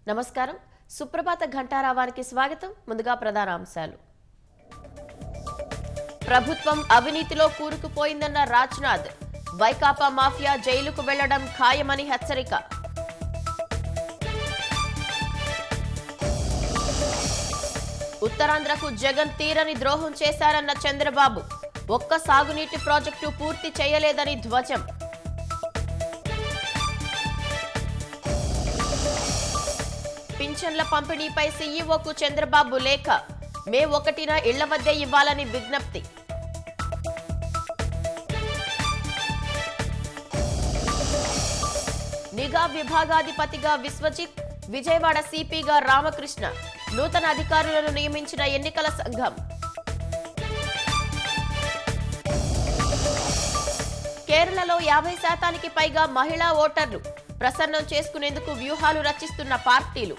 నమస్కారం. సుప్రభాత ఘంటారావానికి స్వాగతం. ముందుగా ప్రధాన అంశాలు. ప్రభుత్వం అవినీతిలో కూరుకుపోయిందన్న రాజ్నాథ్. వైకాపా మాఫియా జైలుకు వెళ్లడం ఖాయమని హెచ్చరిక. ఉత్తరాంధ్రకు జగన్ తీరని ద్రోహం చేశారన్న చంద్రబాబు. ఒక్క సాగునీటి ప్రాజెక్టు పూర్తి చేయలేదని ధ్వజం. పింఛన్ల పంపిణీపై సీఈఓకు చంద్రబాబు లేఖ. మే 1న ఇళ్ల వద్దే ఇవ్వాలని విజ్ఞప్తి. నిఘా విభాగాధిపతిగా విశ్వజిత్, విజయవాడ సిపిగా రామకృష్ణ. నూతన అధికారులను నియమించిన ఎన్నికల సంఘం. కేరళలో 50% పైగా మహిళా ఓటర్లు. ప్రసన్నం చేసుకునేందుకు వ్యూహాలు రచిస్తున్న పార్టీలు.